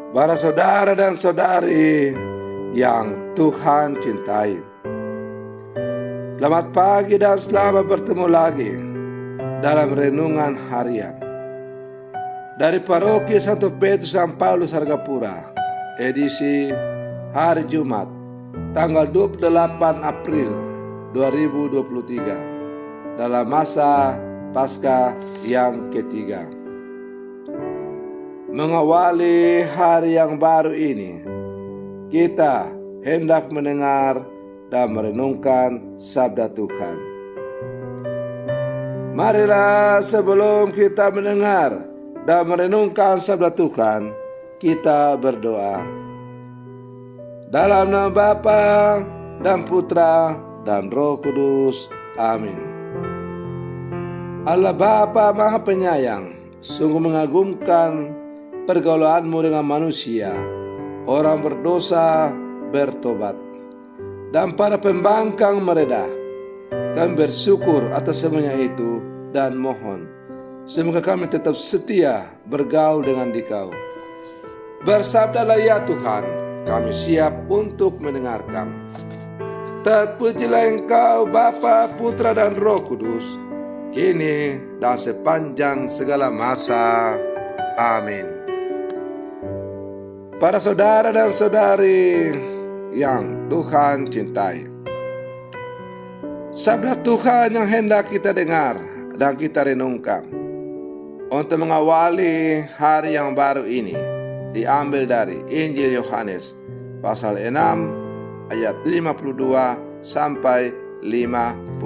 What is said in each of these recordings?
Para saudara dan saudari yang Tuhan cintai, selamat pagi dan selamat bertemu lagi dalam renungan harian dari Paroki Santo Petrus dan Paulus Hargapura, edisi hari Jumat tanggal 28 April 2023 dalam masa Paskah yang ketiga. Mengawali hari yang baru ini, kita hendak mendengar dan merenungkan sabda Tuhan. Marilah sebelum kita mendengar dan merenungkan sabda Tuhan, kita berdoa. Dalam nama Bapa dan Putra dan Roh Kudus. Amin. Allah Bapa Maha Penyayang, sungguh mengagumkan pergaulanmu dengan manusia, orang berdosa bertobat, dan para pembangkang meredah. Kami bersyukur atas semuanya itu dan mohon semoga kami tetap setia bergaul dengan Dikau. Bersabdalah ya Tuhan, kami siap untuk mendengarkan. Terpujilah Engkau Bapa, Putra dan Roh Kudus, kini dan sepanjang segala masa. Amin. Para saudara dan saudari yang Tuhan cintai, sabda Tuhan yang hendak kita dengar dan kita renungkan untuk mengawali hari yang baru ini diambil dari Injil Yohanes pasal 6 ayat 52 sampai 59.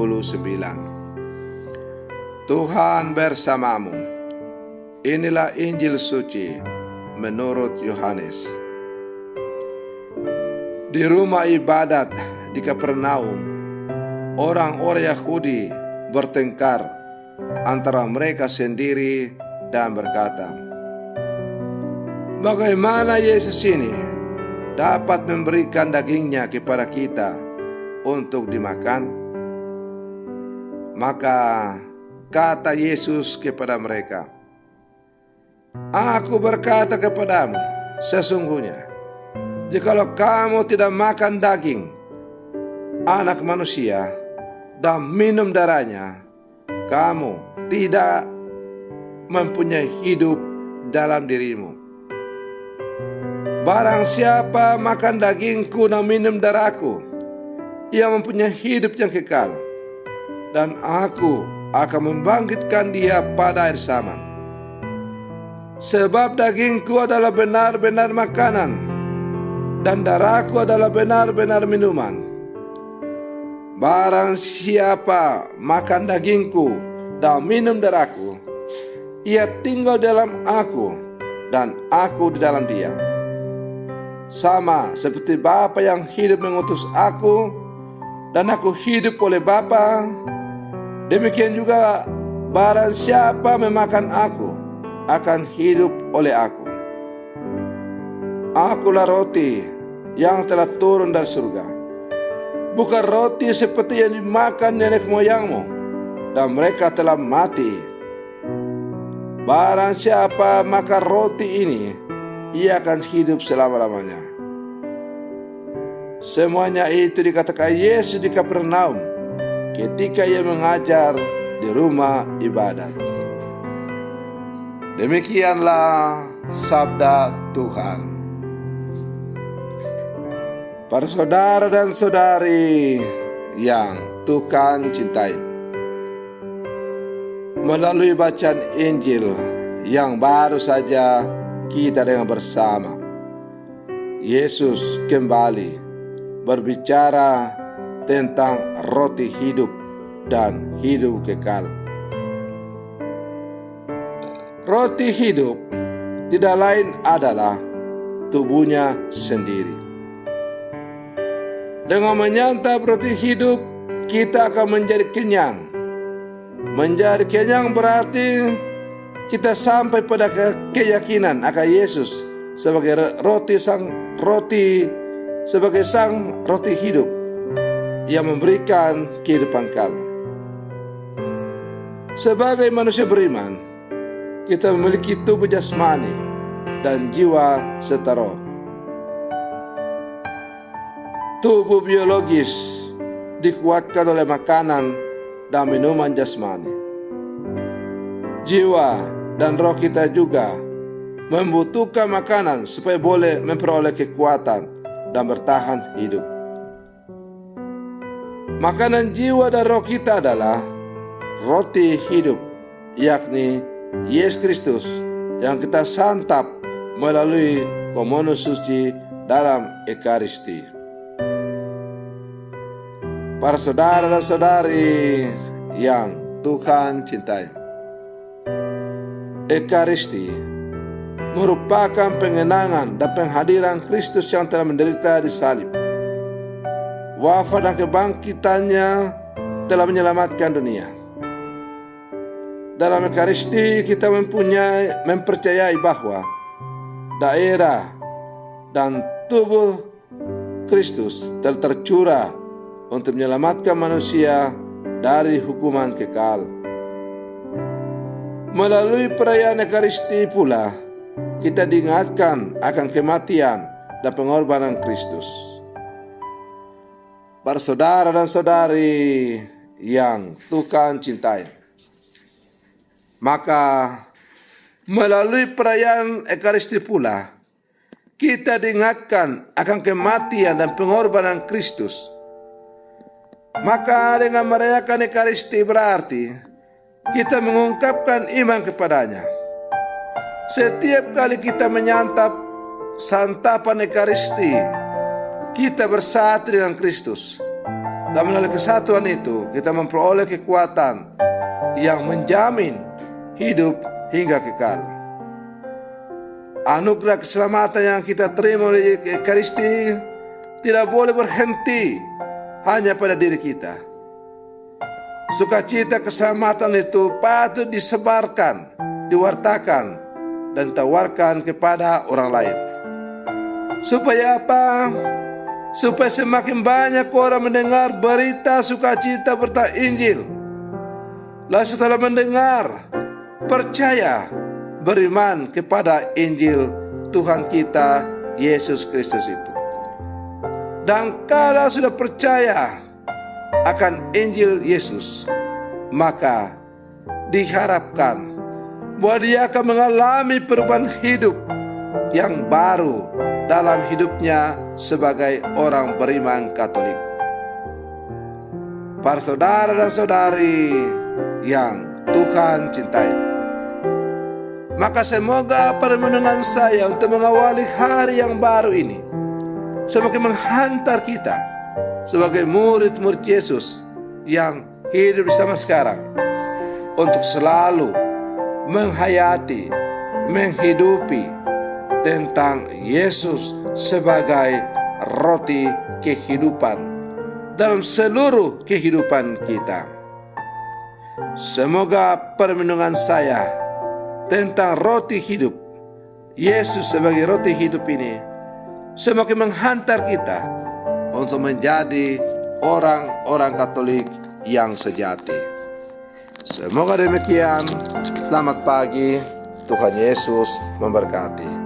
Tuhan bersamamu. Inilah Injil suci menurut Yohanes. Di rumah ibadat di Kapernaum, orang-orang Yahudi bertengkar antara mereka sendiri dan berkata, bagaimana Yesus ini dapat memberikan dagingnya kepada kita untuk dimakan? Maka kata Yesus kepada mereka, aku berkata kepadamu, sesungguhnya, jikalau kamu tidak makan daging anak manusia dan minum darahnya, kamu tidak mempunyai hidup dalam dirimu. Barang siapa makan dagingku dan minum darahku, ia mempunyai hidup yang kekal, dan aku akan membangkitkan dia pada akhir zaman. Sebab dagingku adalah benar-benar makanan, dan darahku adalah benar-benar minuman. Barang siapa makan dagingku dan minum darahku, ia tinggal dalam aku, dan aku di dalam dia. Sama seperti Bapa yang hidup mengutus aku, dan aku hidup oleh Bapa, demikian juga barang siapa memakan aku akan hidup oleh aku. Akulah roti yang telah turun dari surga, bukan roti seperti yang dimakan nenek moyangmu, dan mereka telah mati. Barang siapa makan roti ini, ia akan hidup selama-lamanya. Semuanya itu dikatakan Yesus di Kapernaum ketika ia mengajar di rumah ibadat. Demikianlah sabda Tuhan. Para saudara dan saudari yang Tuhan cintai, melalui bacaan Injil yang baru saja kita dengar bersama, Yesus kembali berbicara tentang roti hidup dan hidup kekal. Roti hidup tidak lain adalah tubuhnya sendiri. Dengan menyantap roti hidup, kita akan menjadi kenyang. Menjadi kenyang berarti kita sampai pada keyakinan akan Yesus sebagai sang roti hidup yang memberikan kehidupan kekal. Sebagai manusia beriman, kita memiliki tubuh jasmani dan jiwa serta roh. Tubuh biologis dikuatkan oleh makanan dan minuman jasmani. Jiwa dan roh kita juga membutuhkan makanan supaya boleh memperoleh kekuatan dan bertahan hidup. Makanan jiwa dan roh kita adalah roti hidup, yakni Yesus Kristus yang kita santap melalui komunion suci dalam Ekaristi. Para saudara dan saudari yang Tuhan cintai, Ekaristi merupakan pengenangan dan penghadiran Kristus yang telah menderita di salib. Wafat dan kebangkitannya telah menyelamatkan dunia. Dalam Ekaristi kita mempercayai bahwa daerah dan tubuh Kristus telah tercurah untuk menyelamatkan manusia dari hukuman kekal. Melalui perayaan Ekaristi pula kita diingatkan akan kematian dan pengorbanan Kristus. Para saudara dan saudari yang Tuhan cintai, maka melalui perayaan Ekaristi pula kita diingatkan akan kematian dan pengorbanan Kristus. Maka dengan merayakan Ekaristi berarti kita mengungkapkan iman kepadanya. Setiap kali kita menyantap santapan Ekaristi, kita bersatu dengan Kristus. Dan melalui kesatuan itu kita memperoleh kekuatan yang menjamin hidup hingga kekal. Anugerah keselamatan yang kita terima oleh Ekaristi tidak boleh berhenti hanya pada diri kita. Sukacita keselamatan itu patut disebarkan, diwartakan, dan ditawarkan kepada orang lain. Supaya apa? Supaya semakin banyak orang mendengar berita sukacita berita Injil. Lalu setelah mendengar, percaya, beriman kepada Injil Tuhan kita Yesus Kristus itu. Dan kalau sudah percaya akan Injil Yesus, maka diharapkan bahwa dia akan mengalami perubahan hidup yang baru dalam hidupnya sebagai orang beriman Katolik. Para saudara dan saudari yang Tuhan cintai, maka semoga permenungan saya untuk mengawali hari yang baru ini semakin menghantar kita sebagai murid-murid Yesus yang hidup bersama sekarang untuk selalu menghayati, menghidupi tentang Yesus sebagai roti kehidupan dalam seluruh kehidupan kita. Semoga permenungan saya tentang roti hidup, Yesus sebagai roti hidup ini, semakin menghantar kita untuk menjadi orang-orang Katolik yang sejati. Semoga demikian. Selamat pagi. Tuhan Yesus memberkati.